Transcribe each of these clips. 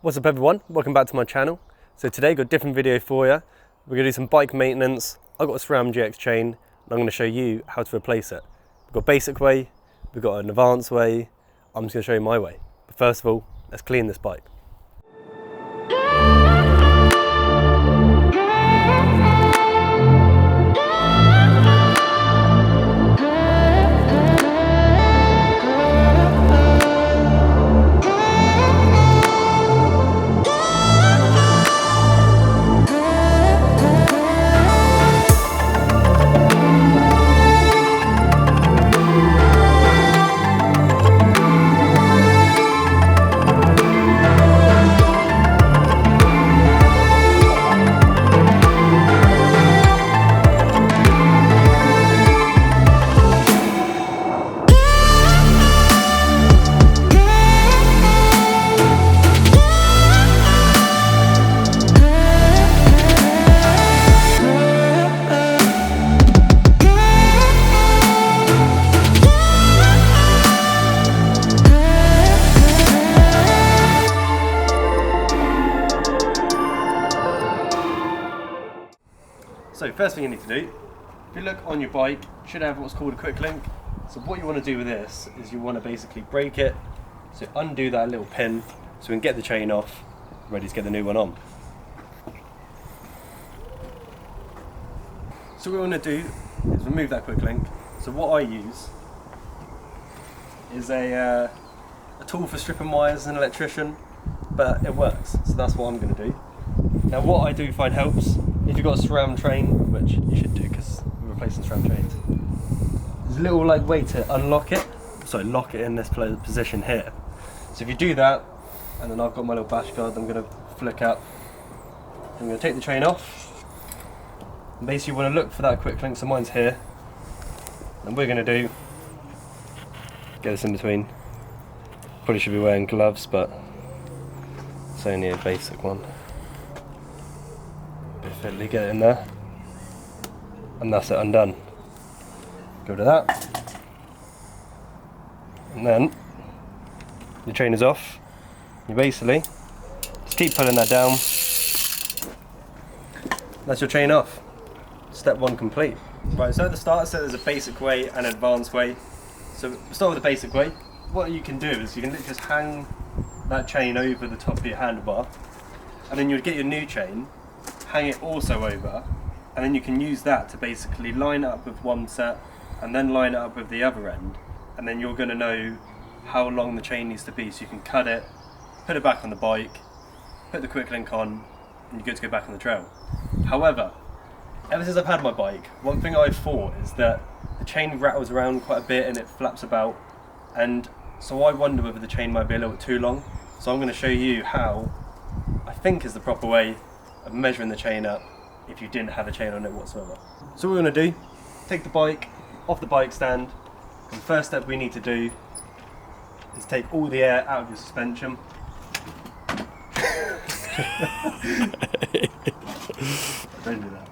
What's up everyone, welcome back to my channel. So today got a different video for you. We're going to do some bike maintenance. I've got a SRAM GX chain and I'm going to show you how to replace it. We've got a basic way, we've got an advanced way. I'm just going to show you my way. But first of all, let's clean this bike. So first thing you need to do, if you look on your bike, you should have what's called a quick link. So what you want to do with this is you want to basically break it, so undo that little pin so we can get the chain off, ready to get the new one on. So what we want to do is remove that quick link. So what I use is a tool for stripping wires as an electrician, but it works, so that's what I'm going to do. Now what I do find helps, if you've got a SRAM train, which you should do because we're replacing SRAM trains, there's a little way to unlock it, lock it in this position here. So if you do that, and then I've got my little bash guard I'm going to flick up, I'm going to take the chain off, and basically you want to look for that quick link, so mine's here, and we're going to do, get this in between, probably should be wearing gloves but it's only a basic one. Fiddly, get it in there, and that's it undone. Go to that, and then the chain is off. You basically just keep pulling that down. That's your chain off. Step one complete. Right, so at the start I said there's a basic way and an advanced way. So we'll start with the basic way. What you can do is you can just hang that chain over the top of your handlebar, and then you'd get your new chain, hang it also over, and then you can use that to basically line it up with one set and then line it up with the other end, and then you're going to know how long the chain needs to be, so you can cut it, put it back on the bike, put the quick link on, and you're good to go back on the trail. However, ever since I've had my bike, one thing I've thought is that the chain rattles around quite a bit and it flaps about, and so I wonder whether the chain might be a little bit too long. So I'm going to show you how I think is the proper way of measuring the chain up if you didn't have a chain on it whatsoever. So what we're going to do, take the bike off the bike stand, and the first step we need to do is take all the air out of your suspension. Don't do that.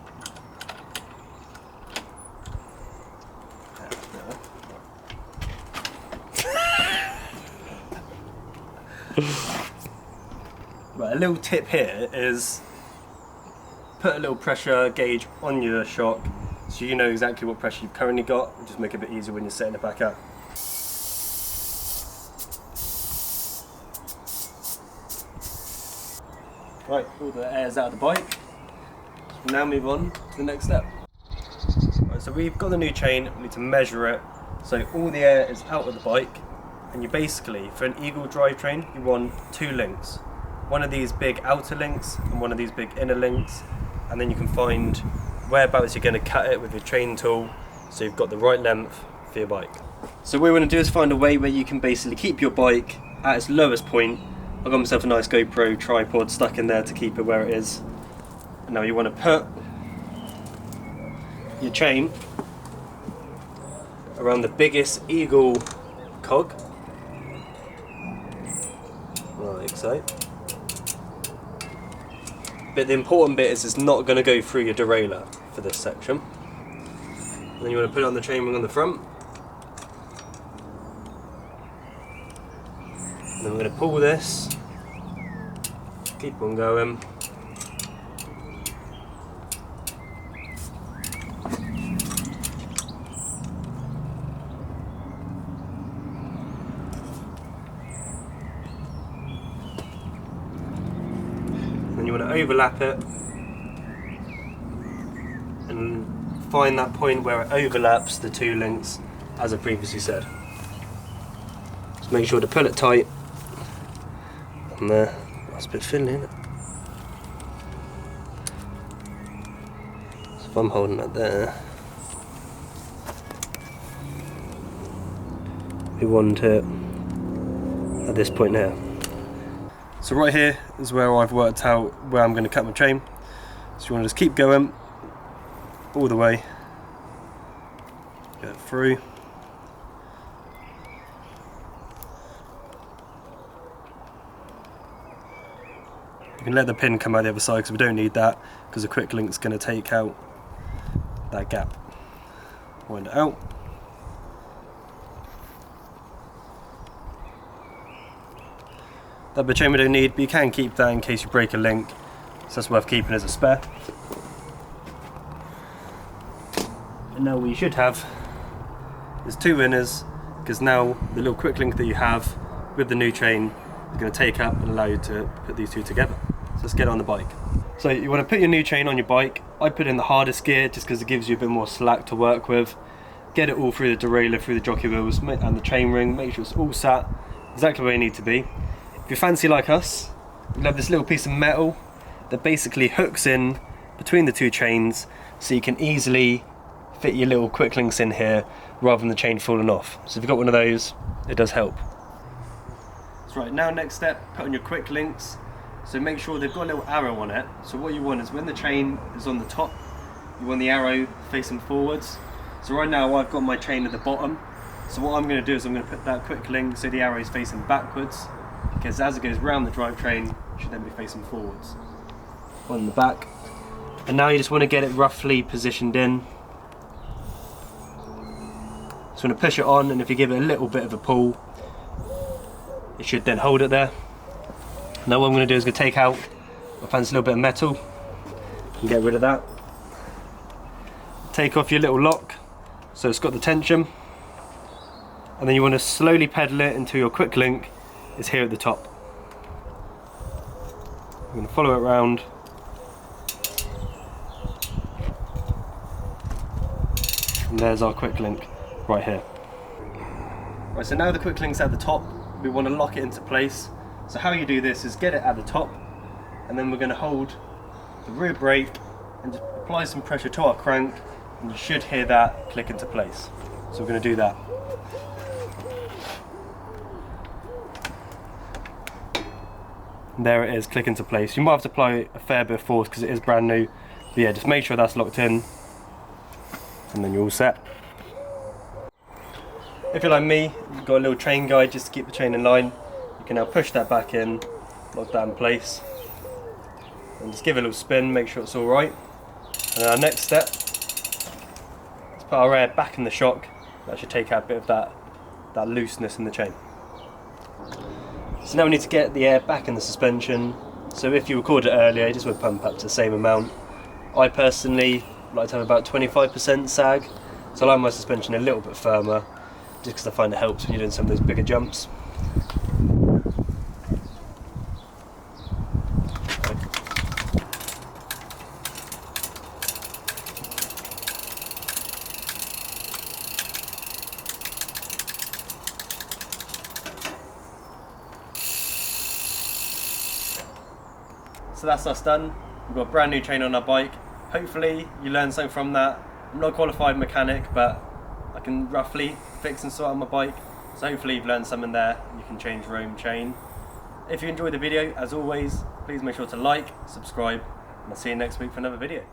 Right, a little tip here is put a little pressure gauge on your shock so you know exactly what pressure you've currently got. It'll just make it a bit easier when you're setting it back up. Right, all the air's out of the bike. We'll now move on to the next step. Right, so we've got the new chain, we need to measure it. So all the air is out of the bike, and you basically, for an Eagle drivetrain, you want two links. One of these big outer links and one of these big inner links, and then you can find whereabouts you're going to cut it with your chain tool so you've got the right length for your bike. So what we're going to do is find a way where you can basically keep your bike at its lowest point. I've got myself a nice GoPro tripod stuck in there to keep it where it is. And now you want to put your chain around the biggest Eagle cog, like so. But the important bit is it's not going to go through your derailleur for this section. And then you want to put it on the chain ring on the front. And then we're going to pull this keep on going. Then you want to overlap it and find that point where it overlaps the two links, as I previously said. Just make sure to pull it tight. And there, that's a bit fiddly, isn't it? So if I'm holding it there, we want it at this point here. So right here is where I've worked out where I'm going to cut my chain. So you want to just keep going all the way, get it through. You can let the pin come out the other side because we don't need that, because the quick link's going to take out that gap. Wind it out. That bit of chain we don't need, but you can keep that in case you break a link, so that's worth keeping as a spare. And now what you should have is two winners, because now the little quick link that you have with the new chain is going to take up and allow you to put these two together. So let's get on the bike. So you want to put your new chain on your bike. I put it in the hardest gear just because it gives you a bit more slack to work with. Get it all through the derailleur, through the jockey wheels and the chain ring, make sure it's all sat exactly where you need to be. If you're fancy like us, you'll have this little piece of metal that basically hooks in between the two chains, so you can easily fit your little quick links in here rather than the chain falling off. So if you've got one of those, it does help. So right, now next step, put on your quick links. So make sure they've got a little arrow on it. So what you want is when the chain is on the top, you want the arrow facing forwards. So right now I've got my chain at the bottom. So what I'm going to do is I'm going to put that quick link so the arrow is facing backwards, because as it goes round the drivetrain, it should then be facing forwards. On the back. And now you just want to get it roughly positioned in. So I'm going to push it on, and if you give it a little bit of a pull, it should then hold it there. Now what I'm going to do is going to take out my fancy little bit of metal and get rid of that. Take off your little lock so it's got the tension, and then you want to slowly pedal it until your quick link is here at the top. I'm going to follow it around. And there's our quick link right here. Right, so now the quick link's at the top, we want to lock it into place. So how you do this is get it at the top, and then we're going to hold the rear brake and just apply some pressure to our crank, and you should hear that click into place. So we're going to do that. And there it is, click into place. You might have to apply a fair bit of force because it is brand new, but yeah, just make sure that's locked in, and then you're all set. If you're like me, you've got a little chain guide just to keep the chain in line. You can now push that back in, lock that in place, and just give it a little spin, make sure it's all right. And our next step is put our air back in the shock. That should take out a bit of that looseness in the chain. So now we need to get the air back in the suspension. So if you recorded it earlier, you just would pump up to the same amount. I personally like to have about 25% sag, so I like my suspension a little bit firmer, just because I find it helps when you're doing some of those bigger jumps. So that's us done. We've got a brand new chain on our bike. Hopefully you learned something from that. I'm not a qualified mechanic, but I can roughly fix and sort out my bike. So hopefully you've learned something there. You can change your own chain. If you enjoyed the video, as always, please make sure to like, subscribe, and I'll see you next week for another video.